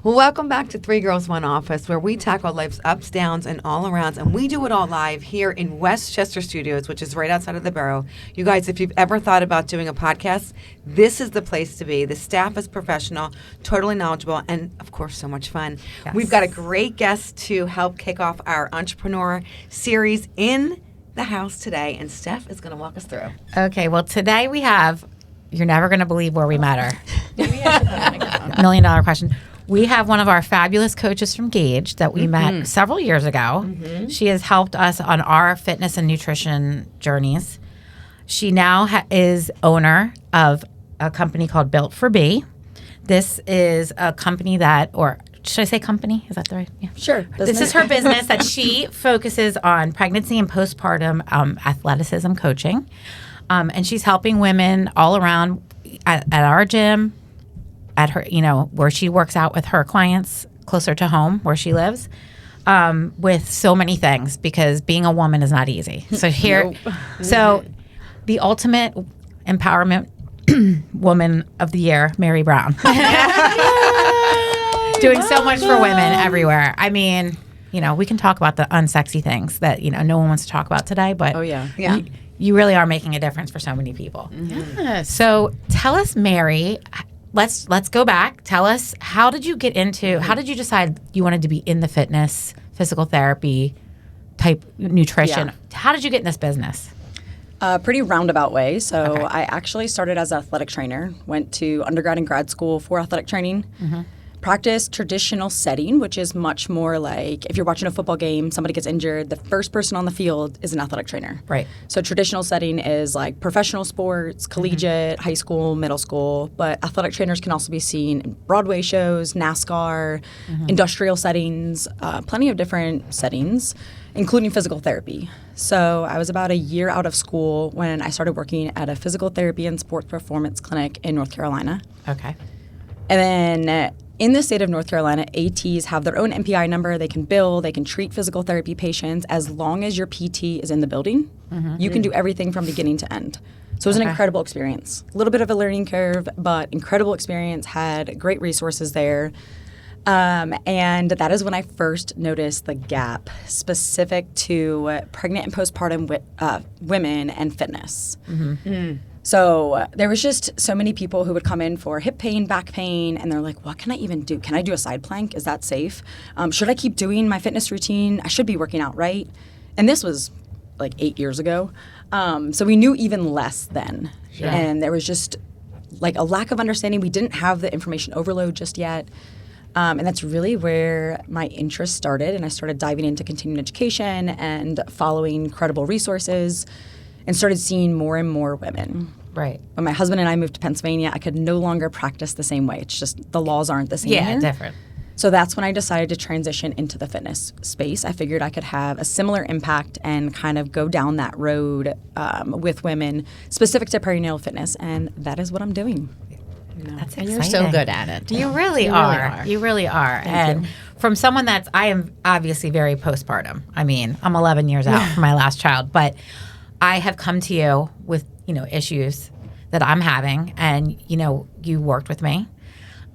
Well, welcome back to Three Girls, One Office, where we tackle life's ups, downs, and all arounds. And we do it all live here in Westchester Studios, which is right outside of the borough. You guys, if you've ever thought about doing a podcast, this is the place to be. The staff is professional, totally knowledgeable, and, of course, so much fun. Yes. We've got a great guest to help kick off our entrepreneur series in the house today, and Steph is going to walk us through. Okay, well, today we have, you're never going to believe where we met her. $1 million question. We have one of our fabulous coaches from Gage that we met several years ago. She has helped us on our fitness and nutrition journeys. She now is owner of a company called Built for B. This is a company that, or should I say company? Is that the right? Yeah. Sure. This is her business that she focuses on pregnancy and postpartum athleticism coaching. And she's helping women all around at our gym, at her, where she works out with her clients closer to home where she lives, with so many things, because being a woman is not easy. So so the ultimate empowerment woman of the year, Mary Brown. Doing so much for women everywhere. I mean, we can talk about the unsexy things that, no one wants to talk about today, but you really are making a difference for so many people. Yes. So tell us, Mary, let's go back. Tell us, how did you decide you wanted to be in the fitness, physical therapy type nutrition? Yeah. How did you get in this business? Pretty roundabout way. So I actually started as an athletic trainer, went to undergrad and grad school for athletic training. Practice traditional setting, which is much more like if you're watching a football game, somebody gets injured, the first person on the field is an athletic trainer. Right. So traditional setting is like professional sports, collegiate, high school, middle school, but athletic trainers can also be seen in Broadway shows, NASCAR, industrial settings, plenty of different settings, including physical therapy. So I was about a year out of school when I started working at a physical therapy and sports performance clinic in North Carolina. Okay. And then in the state of North Carolina, ATs have their own MPI number. They can bill, they can treat physical therapy patients as long as your PT is in the building. You can do everything from beginning to end. So it was an incredible experience. A little bit of a learning curve, but incredible experience, had great resources there. And that is when I first noticed the gap specific to pregnant and postpartum women and fitness. So there was just so many people who would come in for hip pain, back pain, and they're like, what can I even do? Can I do a side plank? Is that safe? Should I keep doing my fitness routine? I should be working out, right? And this was like 8 years ago. So we knew even less then. Sure. And there was just like a lack of understanding. We didn't have the information overload just yet. And that's really where my interest started. And I started diving into continuing education and following credible resources, and started seeing more and more women. Right. When my husband and I moved to Pennsylvania, I could no longer practice the same way. It's just the laws aren't the same here. Different. So that's when I decided to transition into the fitness space. I figured I could have a similar impact and kind of go down that road with women specific to perinatal fitness, and that is what I'm doing. That's and exciting. you're so good at it. You really are. You really are. Thank you. From someone I am obviously very postpartum. I mean, I'm 11 years out from my last child, but I have come to you with, issues that I'm having, and, you worked with me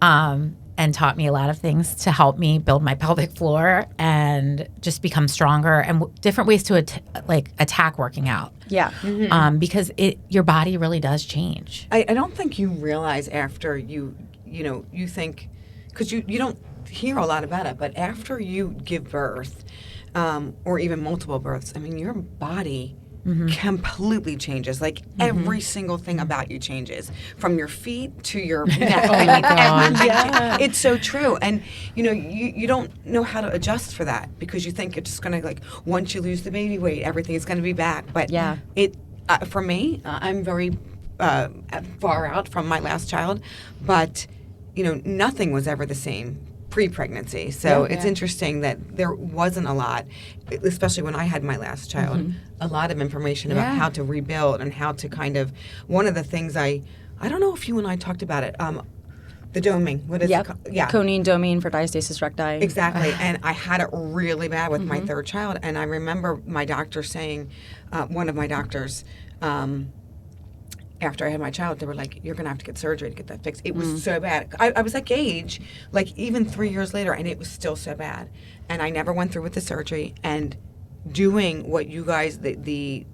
and taught me a lot of things to help me build my pelvic floor and just become stronger, and different ways to attack working out. Yeah. Because your body really does change. I don't think you realize after you think, because you don't hear a lot about it, but after you give birth, or even multiple births, I mean, your body completely changes. Like every single thing about you changes, from your feet to your neck. Oh my God. Yeah. It's so true. And you don't know how to adjust for that, because you think it's just going to, once you lose the baby weight, everything is going to be back. But for me, I'm very far out from my last child, but nothing was ever the same pre-pregnancy. So it's interesting that there wasn't a lot, especially when I had my last child, a lot of information about how to rebuild and how to kind of, one of the things I don't know if you and I talked about it, the doming. What is it called? Yeah. Conine doming for diastasis recti. Exactly. And I had it really bad with my third child. And I remember my doctor saying, one of my doctors, after I had my child, they were like, "You're gonna have to get surgery to get that fixed." It was so bad. I was that age, like even 3 years later, and it was still so bad. And I never went through with the surgery. And doing what you guys, the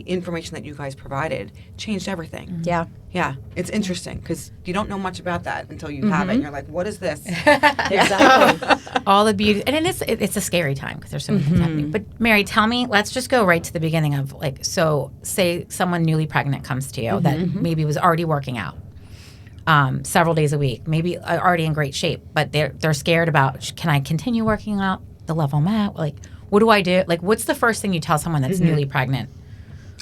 information that you guys provided, changed everything. Yeah. Yeah, it's interesting because you don't know much about that until you have it. And you're like, "What is this?" Exactly. All the beauty, and it's a scary time because there's so many things happening. But Mary, tell me, let's just go right to the beginning of like, so say someone newly pregnant comes to you that maybe was already working out several days a week, maybe already in great shape, but they're scared about, can I continue working out the level I'm at? Like, what do I do? Like, what's the first thing you tell someone that's newly pregnant?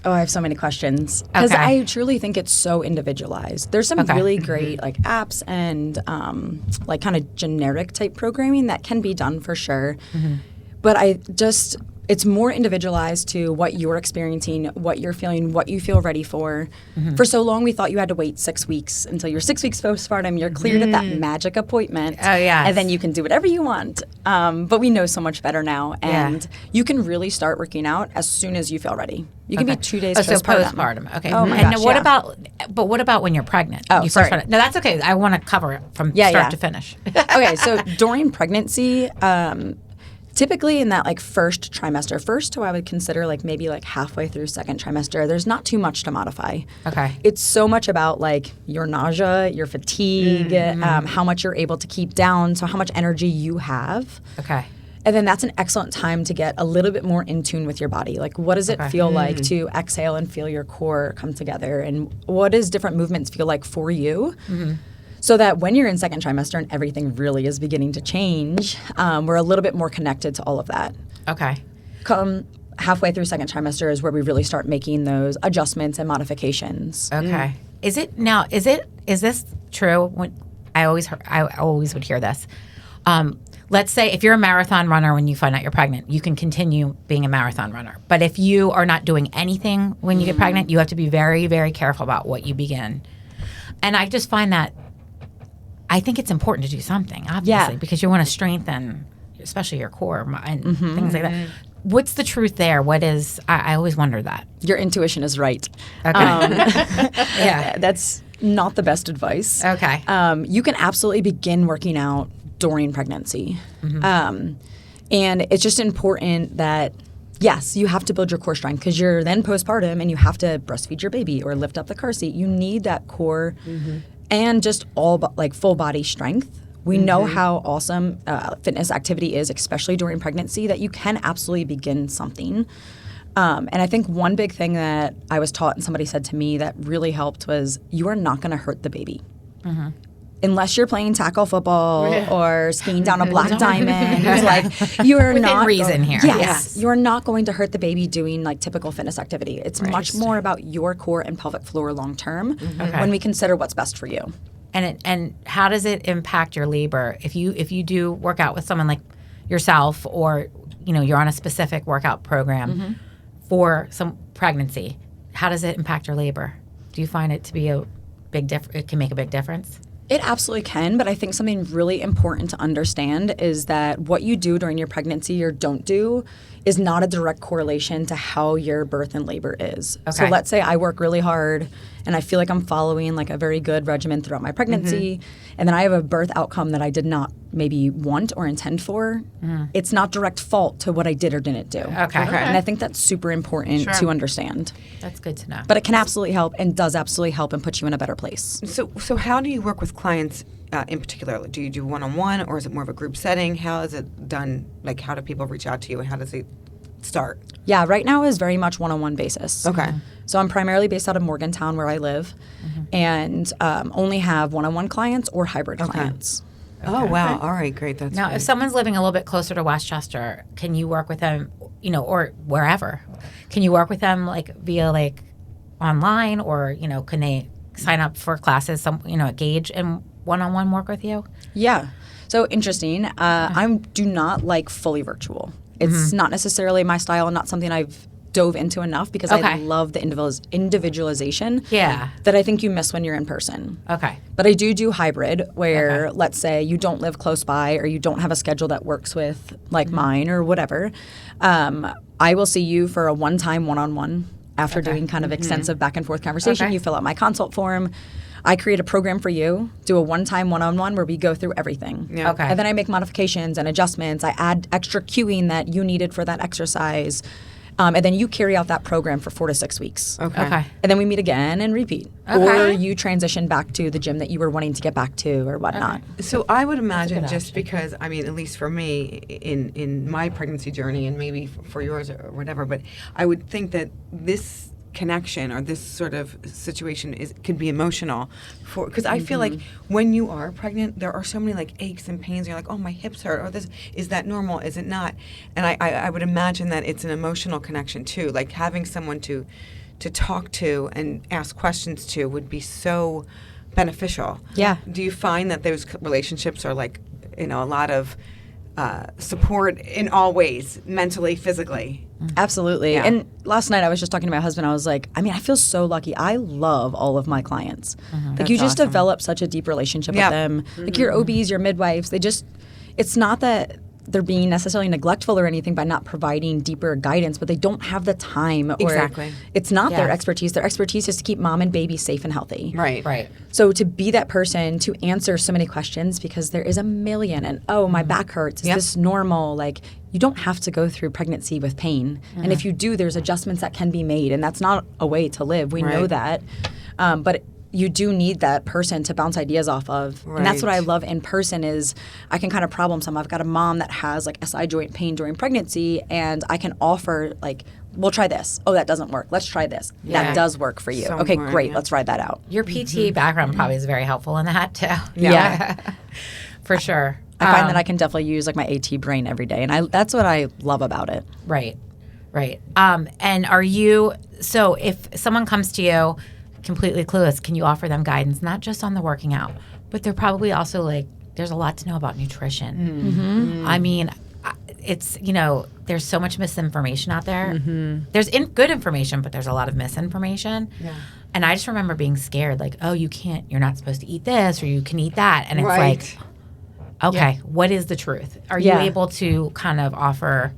Oh, I have so many questions because I truly think it's so individualized. There's some really great like apps and like kind of generic type programming that can be done for sure. But it's more individualized to what you're experiencing, what you're feeling, what you feel ready for. For so long, we thought you had to wait 6 weeks until you're 6 weeks postpartum. You're cleared at that magic appointment. Oh, yes. And then you can do whatever you want. But we know so much better now. And you can really start working out as soon as you feel ready. You can be 2 days postpartum. So postpartum. Okay. Oh my and gosh, what about when you're pregnant? Oh, you sorry. No, that's okay. I want to cover it from start to finish. Okay, so during pregnancy, typically in that like first to I would consider like maybe like halfway through second trimester, there's not too much to modify. Okay. It's so much about like your nausea, your fatigue, how much you're able to keep down, so how much energy you have. Okay. And then that's an excellent time to get a little bit more in tune with your body. Like, what does it feel like to exhale and feel your core come together? And what does different movements feel like for you? So that when you're in second trimester and everything really is beginning to change, we're a little bit more connected to all of that. Okay. Come halfway through second trimester is where we really start making those adjustments and modifications. Okay. Is this true? When I always would hear this. Let's say if you're a marathon runner when you find out you're pregnant, you can continue being a marathon runner. But if you are not doing anything when you get pregnant, you have to be very, very careful about what you begin. And I just find that I think it's important to do something, obviously, because you want to strengthen, especially your core and things like that. What's the truth there? What is? I always wonder that. Your intuition is right. Okay. Yeah, that's not the best advice. Okay. You can absolutely begin working out during pregnancy. And it's just important that, yes, you have to build your core strength because you're then postpartum and you have to breastfeed your baby or lift up the car seat. You need that core and just like full body strength. We know how awesome fitness activity is, especially during pregnancy, that you can absolutely begin something. And I think one big thing that I was taught and somebody said to me that really helped was you are not going to hurt the baby. Unless you're playing tackle football or skiing down a black diamond, like you are not reason here. Yes, you are not going to hurt the baby doing like typical fitness activity. It's much more about your core and pelvic floor long term when we consider what's best for you. And how does it impact your labor if you do work out with someone like yourself, or you're on a specific workout program for some pregnancy? How does it impact your labor? Do you find it to be a big it can make a big difference? It absolutely can, but I think something really important to understand is that what you do during your pregnancy or don't do is not a direct correlation to how your birth and labor is. Okay. So let's say I work really hard and I feel like I'm following like a very good regimen throughout my pregnancy, and then I have a birth outcome that I did not maybe want or intend for. It's not direct fault to what I did or didn't do. Okay. And I think that's super important to understand. That's good to know. But it can absolutely help and does absolutely help and put you in a better place. So how do you work with clients in particular? Do you do one-on-one, or is it more of a group setting? How is it done? Like, how do people reach out to you, and how does it start? Yeah, right now is very much one-on-one basis. Okay. So I'm primarily based out of Morgantown, where I live, and only have one-on-one clients or hybrid clients. Oh, wow. All right, great. That's now, great. if someone's living a little bit closer to Westchester, can you work with them, or wherever? Can you work with them like via like online, or can they sign up for classes, at Gage, and one-on-one work with you? Yeah. So interesting. I do not like fully virtual. It's not necessarily my style and not something I've dove into enough because I love the individualization that I think you miss when you're in person. Okay. But I do hybrid where let's say you don't live close by or you don't have a schedule that works with like mine or whatever. I will see you for a one-time one-on-one, After doing kind of extensive back and forth conversation, you fill out my consult form. I create a program for you, do a one-time one-on-one where we go through everything. Yeah. Okay. And then I make modifications and adjustments. I add extra cueing that you needed for that exercise. And then you carry out that program for 4 to 6 weeks. Okay. And then we meet again and repeat. Okay. Or you transition back to the gym that you were wanting to get back to or whatnot. So I would imagine just option. because, I mean, at least for me in my pregnancy journey and maybe for yours or whatever, but I would think that this connection or this sort of situation could be emotional for, because I feel like when you are pregnant there are so many like aches and pains, you're like, oh, my hips hurt, or this, is that normal, is it not? And I would imagine that it's an emotional connection too, like having someone to talk to and ask questions to would be so beneficial. Yeah. Do you find that those relationships are like, a lot of support in all ways, mentally, physically? Absolutely. Yeah. And last night I was just talking to my husband. I was like, I mean, I feel so lucky. I love all of my clients. Like That's you just awesome. develop such a deep relationship Yep. with them. Like your OBs, your midwives, it's not that they're being necessarily neglectful or anything by not providing deeper guidance, but they don't have the time or Exactly. it's not their Yes. expertise. Their expertise is to keep mom and baby safe and healthy. Right. So to be that person to answer so many questions, because there is a million, and my back hurts, is Yep. this normal? Like, you don't have to go through pregnancy with pain. And if you do, there's adjustments that can be made, and that's not a way to live. We know Right. that. But you do need that person to bounce ideas off of. And that's what I Right. love in person is I can kind of problem solve. I've got a mom that has like SI joint pain during pregnancy, and I can offer like, we'll try this. Oh, that doesn't work. Let's try this. Yeah. That does work for you. So Okay, important, great. yeah. Let's ride that out. Your PT background probably is very helpful in that too. Yeah. For sure. I find that I can definitely use like my AT brain every day, and that's what I love about it. Right. And so if someone comes to you completely clueless, can you offer them guidance, not just on the working out, but they're probably also like, there's a lot to know about nutrition. I mean, it's, there's so much misinformation out there. There's good information, but there's a lot of misinformation. Yeah. And I just remember being scared, like, oh, you're not supposed to eat this or you can eat that. And it's Right. like, okay, what is the truth? Are you able to kind of offer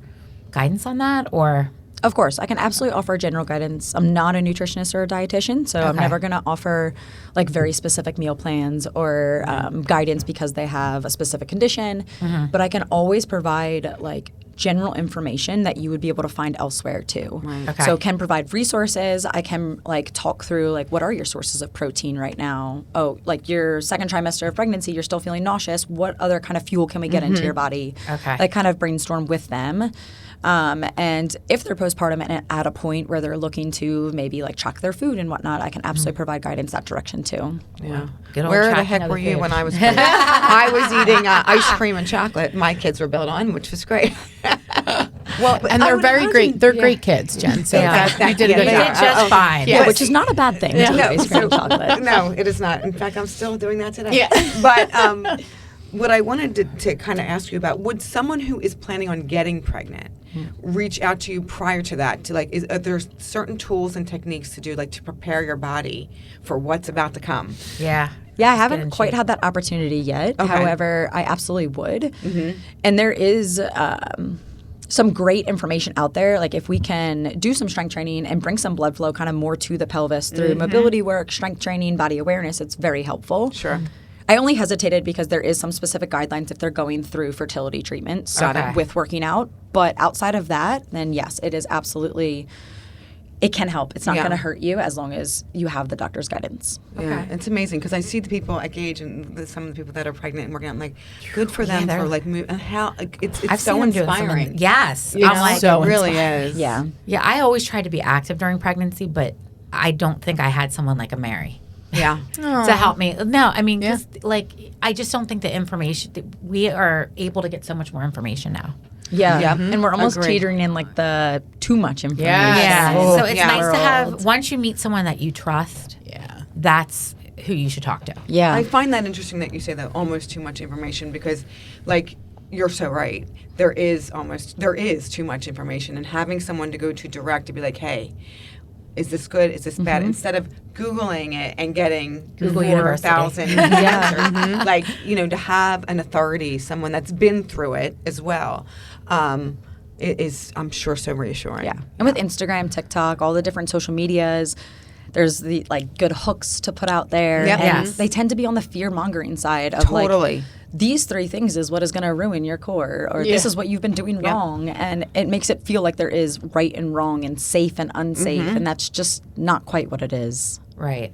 guidance on that, or? Of course, I can absolutely offer general guidance. I'm not a nutritionist or a dietitian, so I'm Okay. never going to offer like very specific meal plans or guidance because they have a specific condition. But I can always provide like general information that you would be able to find elsewhere too. Okay. So can provide resources. I can like talk through like what are your sources of protein right now? Oh, like your second trimester of pregnancy, you're still feeling nauseous. What other kind of fuel can we get into your body? Okay. Like kind of brainstorm with them. And if they're postpartum and at a point where they're looking to maybe like track their food and whatnot, I can absolutely provide guidance that direction too. Yeah. Good old Where the tracking heck of were the you food. when I was pregnant? I was eating ice cream and chocolate. My kids were built on, which was great. Well, and I they're would very imagine- great. They're great kids, Jen. So Yeah. you did a Yeah, good They yeah. job. did just fine. Yeah, which is not a bad thing. To No, ice cream and chocolate. No, it is not. In fact, I'm still doing that today. Yeah. But what I wanted to kind of ask you about, would someone who is planning on getting pregnant reach out to you prior to that? To like, are there certain tools and techniques to do, like to prepare your body for what's about to come? Yeah. Yeah, I Let's get haven't into quite it. had that opportunity yet. Okay. However, I absolutely would. And there is some great information out there. Like if we can do some strength training and bring some blood flow kind of more to the pelvis through mobility work, strength training, body awareness, it's very helpful. Sure. I only hesitated because there is some specific guidelines if they're going through fertility treatments Okay. with working out. But outside of that, then yes, it is absolutely, it can help. It's not Yeah. going to hurt you as long as you have the doctor's guidance. Yeah, it's amazing because I see the people at Gage and some of the people that are pregnant and working out. I'm like, good for them they're- for like move and how like, it's I've so seen them doing inspiring. something. Yes. You I'm know? like, So it really inspiring. is. Yeah. yeah, I always tried to be active during pregnancy, but I don't think I had someone like a Mary Yeah. to help me. No, I mean, just like, I just don't think the information, we are able to get so much more information now. Yeah. Yep. And we're almost Agreed. teetering in like the too much information. Yes. Yeah. Oh, So it's yeah. nice to have, World. once you meet someone that you trust, Yeah. that's who you should talk to. Yeah. I find that interesting that you say that almost too much information because, like, you're so right. There is too much information, and having someone to go to direct to be like, hey, is this good? Is this bad? Instead of Googling it and getting Google University. 4,000 answers. Like, to have an authority, someone that's been through it as well. is, I'm sure, so reassuring. Yeah. And with Instagram, TikTok, all the different social medias, there's the like good hooks to put out there. Yep. And Yes. they tend to be on the fear-mongering side of Totally. like, these 3 things is what is going to ruin your core, or this is what you've been doing wrong. And it makes it feel like there is right and wrong and safe and unsafe. And that's just not quite what it is. Right.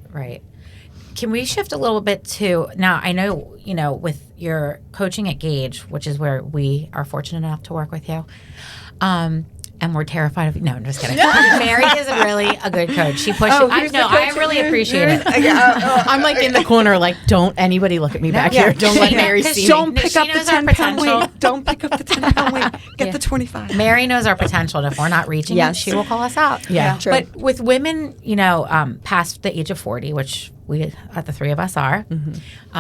Can we shift a little bit to now? I know, with your coaching at Gage, which is where we are fortunate enough to work with you, and we're terrified of you. No, I'm just kidding. Mary is really a good coach. She pushes. I really appreciate it. I'm like in the corner, like, don't anybody look at me back here. Don't let Mary see me. Don't pick She up the knows our 10-pound potential. weight. Don't pick up the 10-pound weight. Get the 25. Mary knows our potential, and if we're not reaching it, she will call us out. Yeah. True. But with women, past the age of 40, which the 3 of us are,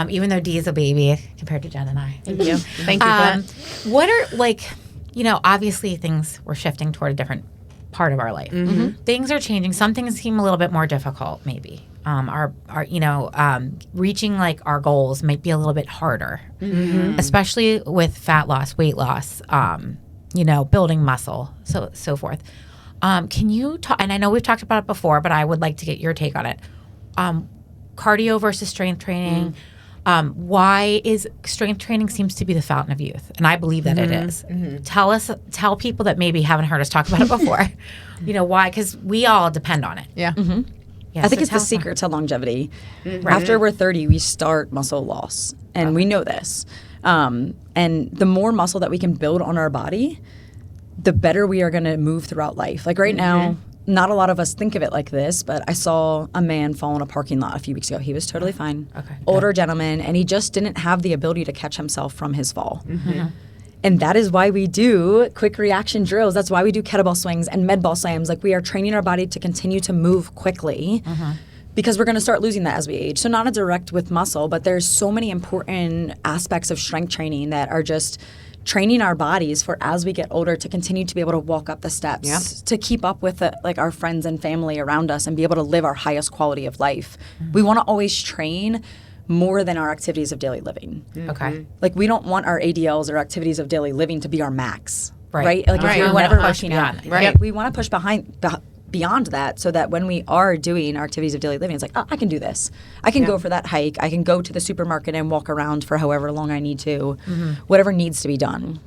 even though Dee is a baby compared to Jen and I. Thank you. Thank you for that. What are obviously things we're shifting toward a different part of our life. Things are changing. Some things seem a little bit more difficult, maybe. Reaching like our goals might be a little bit harder, especially with fat loss, weight loss, building muscle, so forth. Can you talk? And I know we've talked about it before, but I would like to get your take on it. Cardio versus strength training. Why is strength training seems to be the fountain of youth, and I believe that it is. Tell people that maybe haven't heard us talk about it before. Why? Because we all depend on it. Yeah. I think it's the secret to longevity. After we're 30, we start muscle loss, and we know this. And the more muscle that we can build on our body, the better we are going to move throughout life. Like right now, not a lot of us think of it like this, but I saw a man fall in a parking lot a few weeks ago. He was totally fine. Okay. Older gentleman, and he just didn't have the ability to catch himself from his fall. And that is why we do quick reaction drills. That's why we do kettlebell swings and med ball slams. Like we are training our body to continue to move quickly because we're going to start losing that as we age. So not a direct with muscle, but there's so many important aspects of strength training that are just training our bodies for as we get older to continue to be able to walk up the steps, to keep up with like our friends and family around us and be able to live our highest quality of life. We want to always train more than our activities of daily living. Okay. Like we don't want our ADLs or activities of daily living to be our max. Right. Like if We we're wanna never push working out. beyond it. Right. We want to push beyond that so that when we are doing our activities of daily living, it's like, oh, I can do this. I can go for that hike. I can go to the supermarket and walk around for however long I need to, whatever needs to be done.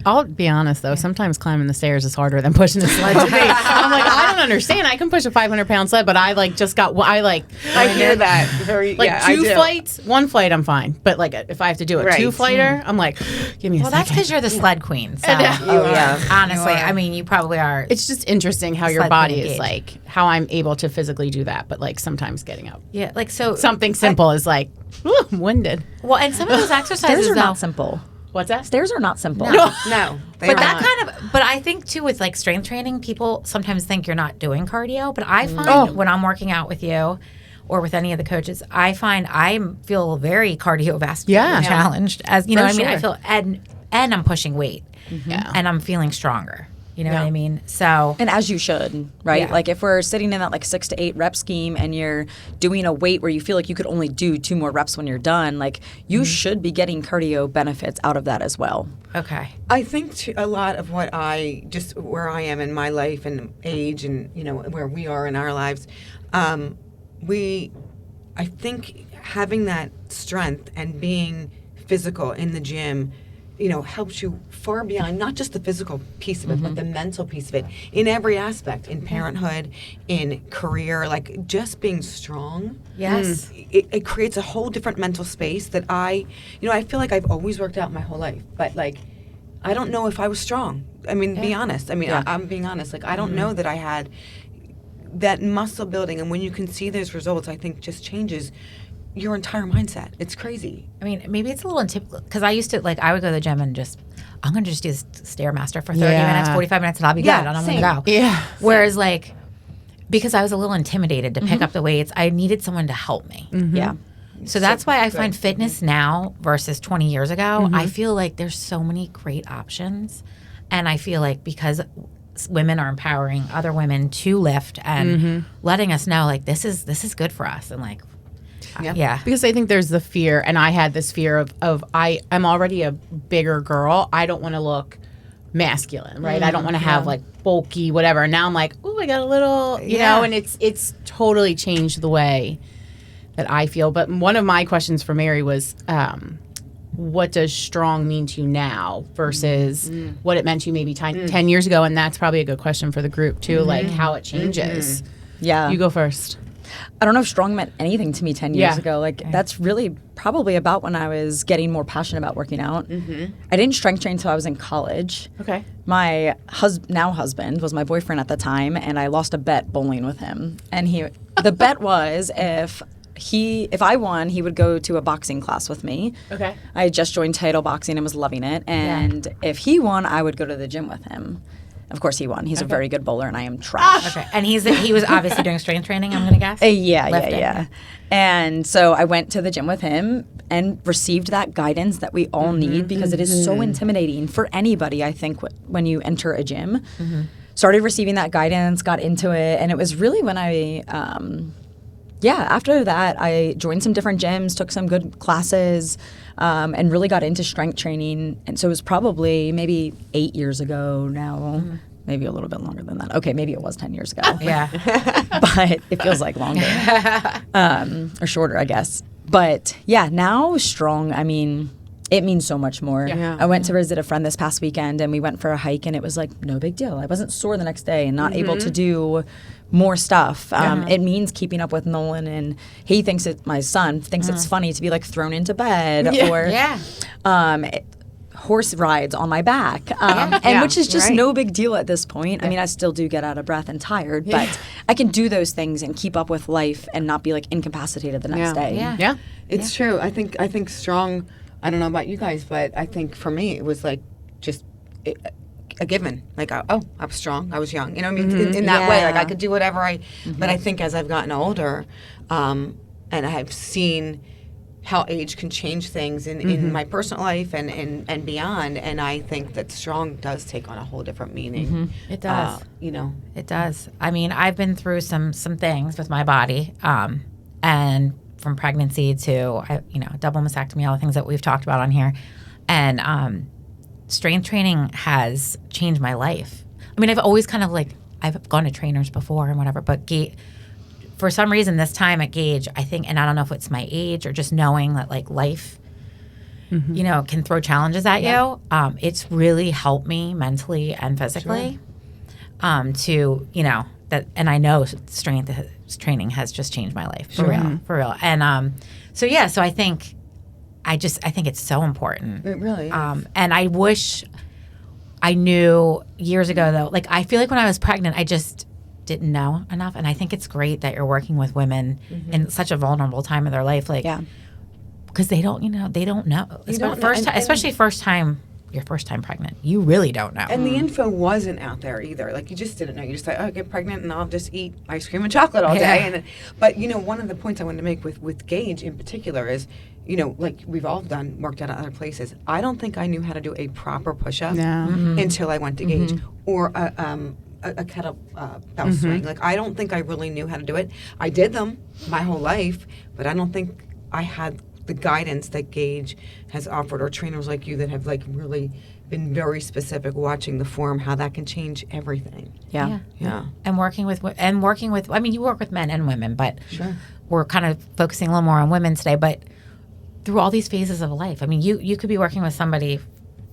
I'll be honest though, sometimes climbing the stairs is harder than pushing the sled to me. I'm like, I don't understand. I can push a 500-pound sled, but I hear that. Very, two flights, one flight I'm fine. But like if I have to do a 2-flighter, I'm like, give me a Well, second. that's because you're the sled queen. So honestly, I mean, you probably are. It's just interesting how your sled body queen is Gage. like, how I'm able to physically do that, but like sometimes getting up. Yeah, like so. Something simple is like, I'm winded. Well, and some of those exercises Stairs are though, not simple. What's that? Stairs are not simple. No. But but I think too with like strength training, people sometimes think you're not doing cardio. But I find when I'm working out with you or with any of the coaches, I find I feel very cardiovascular challenged. As you know, what I mean, I feel and I'm pushing weight, and I'm feeling stronger. You know what I mean? So And as you should, right? Yeah. Like if we're sitting in that like 6 to 8 rep scheme and you're doing a weight where you feel like you could only do 2 more reps when you're done, like you should be getting cardio benefits out of that as well. okay, I think a lot of what where I am in my life and age and, where we are in our lives, I think having that strength and being physical in the gym, helps you far beyond not just the physical piece of it, but the mental piece of it in every aspect, in parenthood, in career, like just being strong. yes, It creates a whole different mental space that I feel like I've always worked out my whole life, but like, I don't know if I was strong. I mean, be honest. I mean, I'm being honest. Like, I don't know that I had that muscle building. And when you can see those results, I think just changes your entire mindset. It's crazy. I mean, maybe it's a little intimidating because I used to I would go to the gym and I'm going to just do this Stairmaster for 30 minutes, 45 minutes, and I'll be good, and I'm going to go. Yeah. Whereas like, because I was a little intimidated to pick up the weights, I needed someone to help me. Yeah. So that's why I find fitness now versus 20 years ago, I feel like there's so many great options. And I feel like because women are empowering other women to lift and letting us know like this is good for us, and like Because I think there's the fear, and I had this fear of I'm already a bigger girl. I don't want to look masculine, right? I don't want to have like bulky whatever. And now I'm like, oh, I got a little, you know, and it's totally changed the way that I feel. But one of my questions for Mary was, what does strong mean to you now versus what it meant to you maybe 10 years ago? And that's probably a good question for the group too, like how it changes. Yeah. You go first. I don't know if strong meant anything to me 10 years ago. Like, that's really probably about when I was getting more passionate about working out. I didn't strength train until I was in college. Okay. My now husband was my boyfriend at the time, and I lost a bet bowling with him. And the bet was if I won, he would go to a boxing class with me. Okay. I had just joined title boxing and was loving it. And if he won, I would go to the gym with him. Of course, he won. He's a very good bowler, and I am trash. Okay, and he was obviously doing strength training, I'm going to guess? Yeah. And so I went to the gym with him and received that guidance that we all need, because it is so intimidating for anybody, I think, when you enter a gym. Started receiving that guidance, got into it, and it was really when I... after that, I joined some different gyms, took some good classes, and really got into strength training. And so it was probably maybe 8 years ago now, maybe a little bit longer than that. Okay, maybe it was 10 years ago. But it feels like longer, or shorter, I guess. But yeah, now strong, I mean, it means so much more. I went to visit a friend this past weekend, and we went for a hike, and it was like no big deal. I wasn't sore the next day and not able to do more stuff. It means keeping up with Nolan, and my son thinks it's funny to be like thrown into bed or horse rides on my back, which is just no big deal at this point. I mean, I still do get out of breath and tired, but I can do those things and keep up with life and not be like incapacitated the next day. It's true. I think strong. I don't know about you guys, but I think for me it was like just a given. Like, I was strong. I was young. You know what I mean? In that way, like I could do whatever But I think as I've gotten older, and I have seen how age can change things in my personal life and beyond, and I think that strong does take on a whole different meaning. It does. It does. I mean, I've been through some things with my body, and from pregnancy to double mastectomy, all the things that we've talked about on here, and strength training has changed my life. I mean, I've always kind of I've gone to trainers before and whatever, but for some reason this time at Gage, I think, and I don't know if it's my age or just knowing that like life, can throw challenges at you. It's really helped me mentally and physically, to that, and I know strength training has just changed my life for real. And so I think it's so important. It really is. And I wish I knew years ago though. Like I feel like when I was pregnant, I just didn't know enough. And I think it's great that you're working with women in such a vulnerable time of their life, because they don't know. Especially first time pregnant. You really don't know. And the info wasn't out there either. Like you just didn't know. You just thought, I get pregnant and I'll just eat ice cream and chocolate all day. But one of the points I wanted to make with Gage in particular is, like we've all worked out at other places. I don't think I knew how to do a proper push-up until I went to Gage, or a kettlebell swing. Like I don't think I really knew how to do it. I did them my whole life, but I don't think I had the guidance that Gage has offered, or trainers like you that have really been very specific, watching the form, how that can change everything. Yeah. And working with, I mean, you work with men and women, but we're kind of focusing a little more on women today, but through all these phases of life, I mean, you could be working with somebody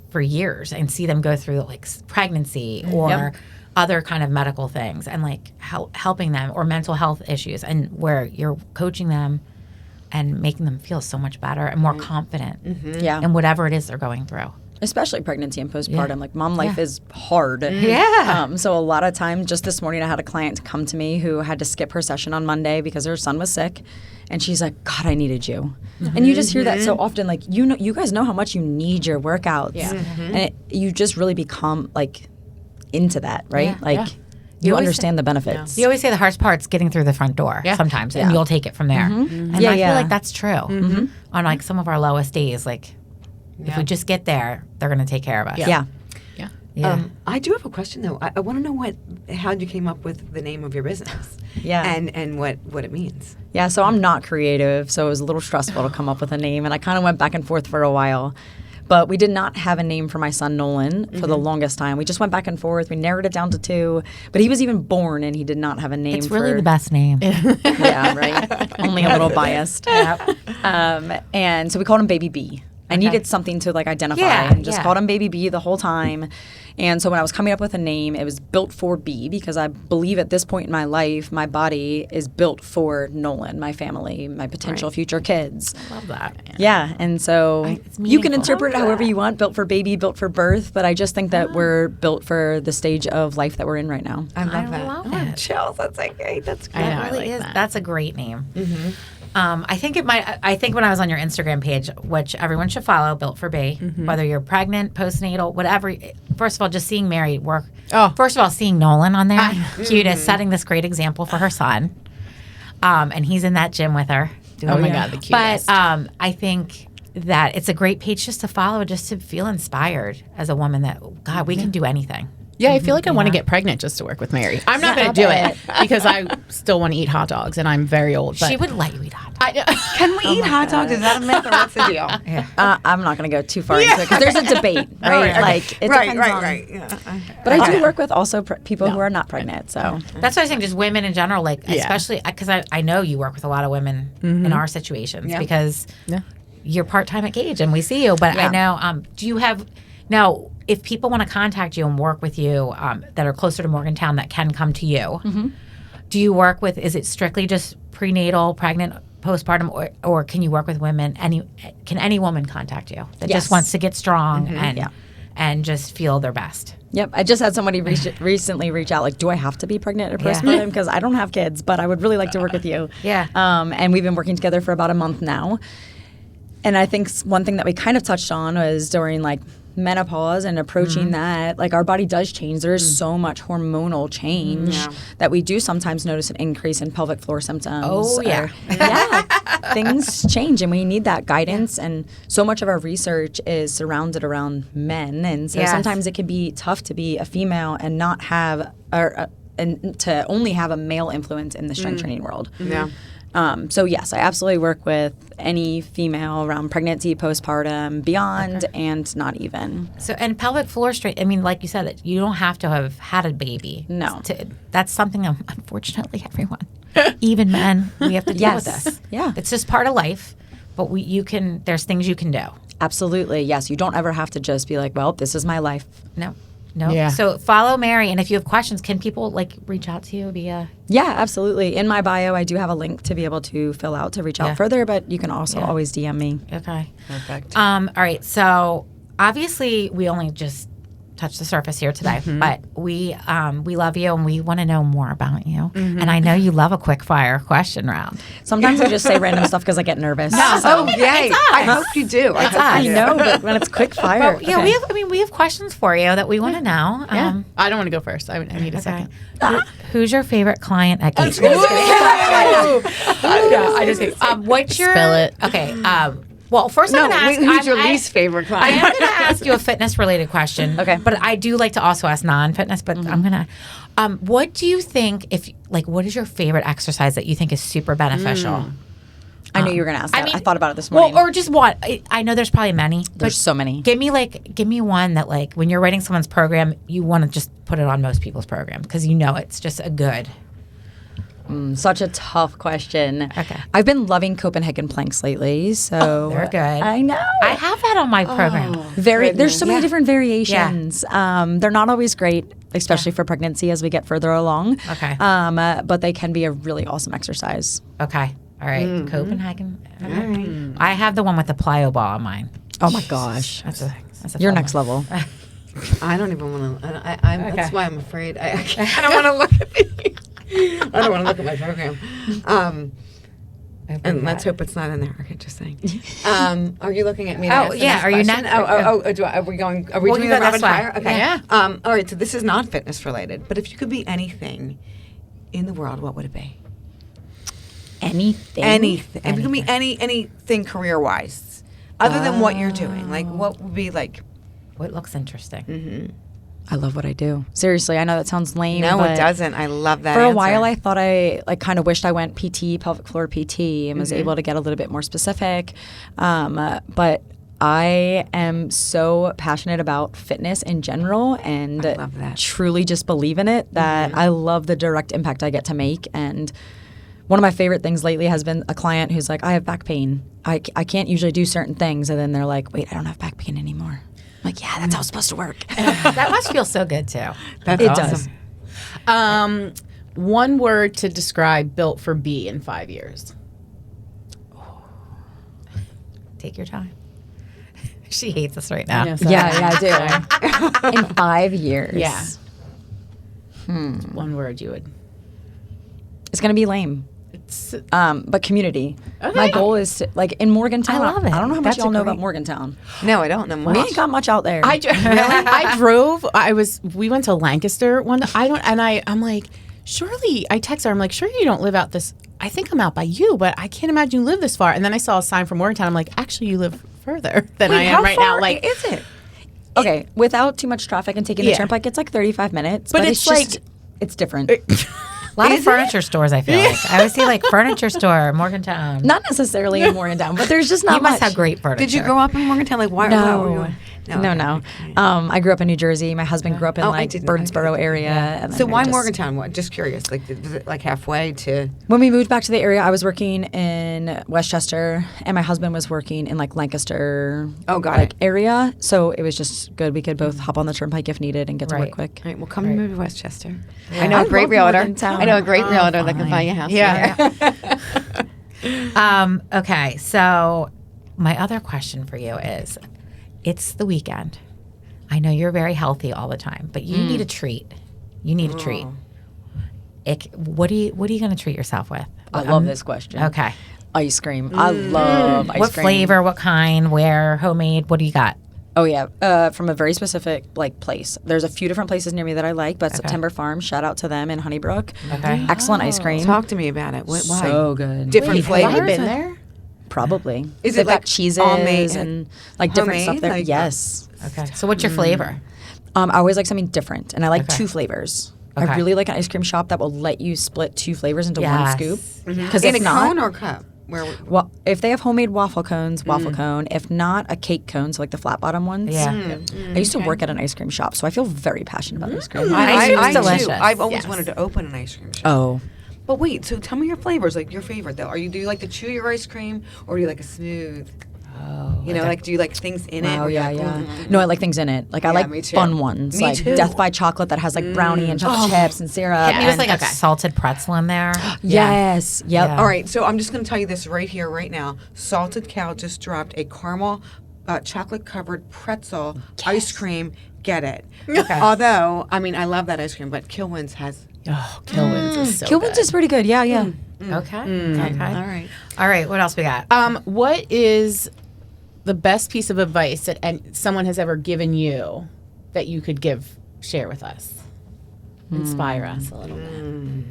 for years and see them go through pregnancy or other kind of medical things, and helping them, or mental health issues, and where you're coaching them and making them feel so much better and more confident in whatever it is they're going through. Especially pregnancy and postpartum. Like mom life is hard. So a lot of times, just this morning I had a client come to me who had to skip her session on Monday because her son was sick. And she's like, God, I needed you. And you just hear that so often. Like, you guys know how much you need your workouts. And you just really become into that, right? You understand the benefits. You always say the hardest part's getting through the front door sometimes, and you'll take it from there. And I feel like that's true. On some of our lowest days, if we just get there, they're going to take care of us. I do have a question though. I want to know how you came up with the name of your business. And what it means. So I'm not creative, so it was a little stressful to come up with a name, and I kind of went back and forth for a while. But we did not have a name for my son Nolan for the longest time. We just went back and forth. We narrowed it down to 2. But he was even born and he did not have a name. It's really the best name. Yeah, right. Only a little biased. Yep. And so we called him Baby B. I needed something to like identify and just called him Baby B the whole time. And so when I was coming up with a name, it was built for B because I believe at this point in my life, my body is built for Nolan, my family, my potential future kids. I love that. Yeah. And so It's you can meaningful. interpret it however you want, built for baby, built for birth. But I just think that we're built for the stage of life that we're in right now. I love that. love Oh, I'm it. chills. That's like great. That's great. I know, It I really like is. that. That's a great name. I think it might. I think when I was on your Instagram page, which everyone should follow, Built for B, whether you're pregnant, postnatal, whatever. First of all, just seeing Mary work. Oh. First of all, seeing Nolan on there, cute is setting this great example for her son, and he's in that gym with her. Oh my God, the cutest. But I think that it's a great page just to follow, just to feel inspired as a woman that God, we can do anything. Yeah, I feel like I want to get pregnant just to work with Mary. I'm not going to do it because I still want to eat hot dogs and I'm very old. But She would let you eat hot dogs. Can we eat hot dogs? Is that a myth or what's the deal? I'm not going to go too far into it because there's a debate, right? Like it depends on. Yeah. But I do work with also people who are not pregnant. So That's what I think, just women in general, like, especially because I know you work with a lot of women in our situations because you're part-time at Gage and we see you. But I know, do you have, now, if people want to contact you and work with you that are closer to Morgantown that can come to you, do you work with, is it strictly just prenatal, pregnant, postpartum, or can you work with women? Can any woman contact you that just wants to get strong and just feel their best? Yep, I just had somebody recently reach out, like, do I have to be pregnant or postpartum? Because I don't have kids, but I would really like to work with you. Yeah. And we've been working together for about a month now. And I think one thing that we kind of touched on was during like menopause and approaching that, like our body does change. There is so much hormonal change that we do sometimes notice an increase in pelvic floor symptoms. Oh, yeah. Things change and we need that guidance. And so much of our research is surrounded around men. And so sometimes it can be tough to be a female and not have, and to only have a male influence in the strength training world. Yeah. So yes, I absolutely work with any female around pregnancy, postpartum, beyond, and not even. So, and pelvic floor straight, I mean, like you said, you don't have to have had a baby. No. That's something, unfortunately, everyone, even men, we have to deal with this. Yeah. It's just part of life, but there's things you can do. Absolutely, yes. You don't ever have to just be like, well, this is my life. No. Yeah. So follow Mary, and if you have questions, can people like reach out to you via? Yeah, absolutely. In my bio, I do have a link to be able to fill out to reach out further, but you can also always DM me. Okay. Perfect. All right. So obviously, we only just touched the surface here today, but we love you and we want to know more about you. And I know you love a quick fire question round. Sometimes I just say random stuff because I get nervous. Oh, yay. I hope you do. I know, but when it's quick fire. Well, yeah, we have questions for you that we want to know. I don't want to go first. I need a second. Who's your favorite client at Gage? I just What's your Spill it. Okay. Well, first I'm going to ask. Who's your least favorite I client? am going to ask you a fitness-related question. Okay. But I do like to also ask non-fitness. But I'm going to. What do you think? What is your favorite exercise that you think is super beneficial? I knew you were going to ask that. I mean, thought about it this morning. Well, or just one. I know there's probably many. There's so many. Give me one that like when you're writing someone's program, you want to just put it on most people's program because you know it's just a good. Such a tough question. Okay. I've been loving Copenhagen planks lately, so They're good. I know. I have that on my program. There's so many different variations. They're not always great, especially for pregnancy as we get further along. Okay. But they can be a really awesome exercise. Okay. All right. Copenhagen. Okay. I have the one with the plyo ball on mine. Oh my gosh. That's a You're fun next one. level. I don't even want to. That's why I'm afraid. I don't want to look at the. I don't want to look at my program. And let's hope it's not in there. Okay, just saying. Are you looking at me? Oh, yeah. Are you next? next? Are we going? Are we doing you the go rapid this way. fire? Okay. Yeah. All right. So this is not fitness related, but if you could be anything in the world, what would it be? Anything. Anything. If you could be anything career wise, other than what you're doing, like what would be like? What looks interesting? I love what I do. Seriously, I know that sounds lame. No, but it doesn't. I love that. For a answer. while, I thought I kind of wished I went PT, pelvic floor PT, and was able to get a little bit more specific. But I am so passionate about fitness in general and I love that. truly just believe in it that I love the direct impact I get to make. And one of my favorite things lately has been a client who's like, I have back pain. I can't usually do certain things. And then they're like, wait, I don't have back pain anymore. I'm like, yeah, that's how it's supposed to work. That must feel so good too. That's It awesome. does. One word to describe Built for B in 5 years. Take your time. She hates us right now. Yeah, I do. In 5 years. Yeah. One word you would. It's going to be lame. It's But community. Okay. My goal is to, like in Morgantown. I love it. I don't know how much That's y'all know great. about Morgantown. No, I don't know much. We ain't got much out there. I drove. We went to Lancaster one. I'm like, surely. I text her. I'm like, sure you don't live out this. I think I'm out by you, but I can't imagine you live this far. And then I saw a sign from Morgantown. I'm like, actually, you live further than I am How right far now. Like, is it? Okay, without too much traffic and taking the Yeah. turnpike, it's like 35 minutes. But But it's it's just, like- it's different. A lot of furniture stores, I feel like. I always see like furniture store, Morgantown. Not necessarily in Morgantown, but there's just not you must much. have great furniture. Did you grow up in Morgantown? Like, why? No. No. No. I grew up in New Jersey. My husband grew up in Oh, I like didn't. I Burnsboro didn't. area. And So then why we just- Morgantown? What? Just curious. Like, is it like halfway to? When we moved back to the area, I was working in Westchester, and my husband was working in like Lancaster, Oh, got like it. area. So it was just good. We could both hop on the turnpike if needed and get to Right. work quick. All right, well, come to move to Westchester. Yeah. I know I a great love realtor. Morgantown. I know a great Oh, realtor that can fine. buy you a house. Yeah. there. Okay, so my other question for you is, it's the weekend. I know you're very healthy all the time, but you need a treat. You need a treat. What are you going to treat yourself with? I love this question. Okay. Ice cream. I love ice What cream. flavor? What kind? Where? Homemade? What do you got? Oh yeah, from a very specific like place. There's a few different places near me that I like, but September Farm, shout out to them in Honeybrook. Okay. Excellent ice cream. Talk to me about it. Why? So good. Different Have I flavors. been there? Probably. Is They've it like got cheeses homemade and like different stuff homemade? there? Like- Yes. Okay. So what's your flavor? I always like something different, and I like Okay. 2 flavors. Okay. I really like an ice cream shop that will let you split 2 flavors into one Yes. scoop. Mhm. Because In if a not, cone or cup? Where? well, if they have homemade waffle cones, waffle cone. If not, a cake cone, so like the flat bottom ones. Yeah. I used to work at an ice cream shop, so I feel very passionate about ice cream. Ice cream's I delicious. too. I've always Yes. wanted to open an ice cream shop. Oh. But wait, so tell me your flavors, like your favorite though. Do you like to chew your ice cream, or do you like a smooth? Oh, You know, like do you like things in it? Wow, where you're yeah, like, yeah. "Mm." No, I like things in it. Like I Yeah, like me too. fun ones, Me like too. Death by Chocolate that has like brownie and chocolate chips and syrup. Maybe there's and- like a salted pretzel in there. Yes. Yep. Yeah. All right, so I'm just going to tell you this right here, right now. Salted Cow just dropped a caramel chocolate-covered pretzel ice cream. Get it. Okay. Although, I mean, I love that ice cream, but Kilwins has. Oh, Kilwins is so Kilwins is pretty good. Yeah, yeah. Okay. Okay. All right. All right. What else we got? What is the best piece of advice that someone has ever given you that you could share with us? Inspire us a little bit.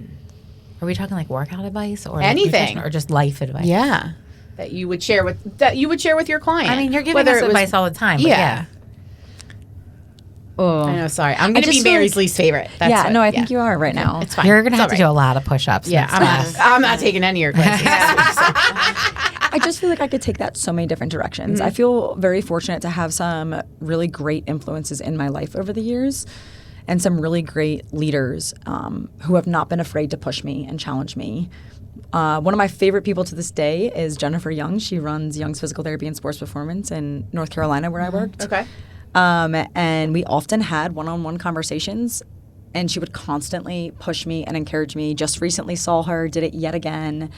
Are we talking like workout advice or Anything. nutrition or just life advice? Yeah. That you would share with your client. I mean, you're giving Whether us it was- advice all the time. But Yeah. Oh. I know, sorry. I'm going to be just feel Mary's like- least favorite. That's Yeah, what- no, I think you are right now. It's fine. You're gonna It's have to all do right. a lot of push-ups. Yeah, next class. I'm not taking any of your classes. I just feel like I could take that so many different directions. I feel very fortunate to have some really great influences in my life over the years and some really great leaders who have not been afraid to push me and challenge me. One of my favorite people to this day is Jennifer Young. She runs Young's Physical Therapy and Sports Performance in North Carolina where I worked. Okay. And we often had one-on-one conversations, and she would constantly push me and encourage me. Just recently saw her, did it yet again.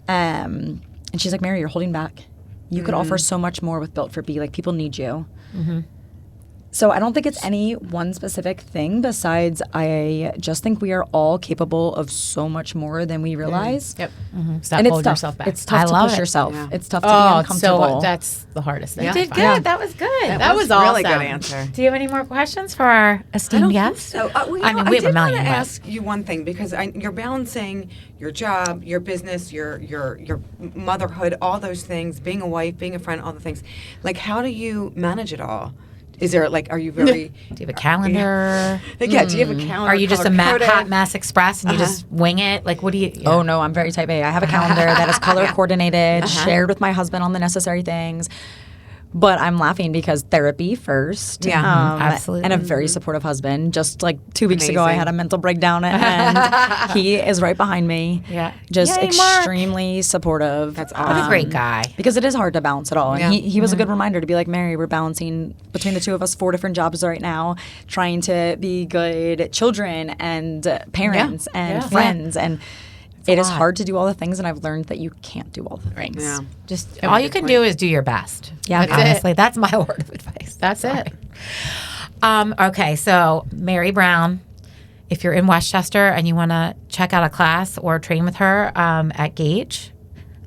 And she's like, Mary, you're holding back. You could offer so much more with Built for B. Like, people need you. So I don't think it's any one specific thing besides I just think we are all capable of so much more than we realize. Yep. Stop And it's holding tough. yourself back. It's tough I to love push it. yourself. Yeah. It's tough to be it's uncomfortable. that's the hardest thing. You did good. Yeah. That was good. That was really good awesome. answer. Do you have any more questions for our esteemed guest? So, well, I mean, we have a did million. want to but- ask you one thing because you're balancing your job, your business, your motherhood, all those things, being a wife, being a friend, all the things. Like, how do you manage it all? Is there like, are you very? Do you have a calendar? Like, yeah, do you have a calendar? Are you just a color-coded? hot Mass Express and you just wing it? Like, what do you? Oh no, I'm very type A. I have a calendar that is color coordinated, shared with my husband on the necessary things. But I'm laughing because therapy first. Yeah, absolutely. And a very supportive husband. Just like 2 weeks ago, I Amazing. had a mental breakdown, and he is right behind me. Yeah. Just Yay, Mark. extremely supportive. That's What a awesome. great guy. Because it is hard to balance it all. And Yeah. he was a good reminder to be like, Mary, we're balancing between the two of us 4 different jobs right now, trying to be good children and parents and friends. And it is hard to do all the things. And I've learned that you can't do all the things. Yeah. Just all you can do is do your best. Yeah. That's it. Honestly, that's my word of advice. That's it. Okay, so Mary Brown, if you're in Westchester and you want to check out a class or train with her at Gage,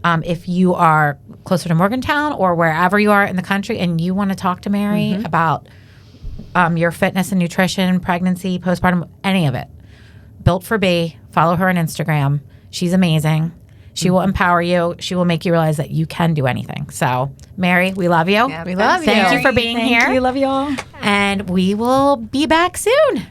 if you are closer to Morgantown or wherever you are in the country and you want to talk to Mary about your fitness and nutrition, pregnancy, postpartum, any of it, Built for B, follow her on Instagram. She's amazing. She will empower you. She will make you realize that you can do anything. So, Mary, we love you. Yeah, We love you. Thank you for being Thank here. you. Love you all. And we will be back soon.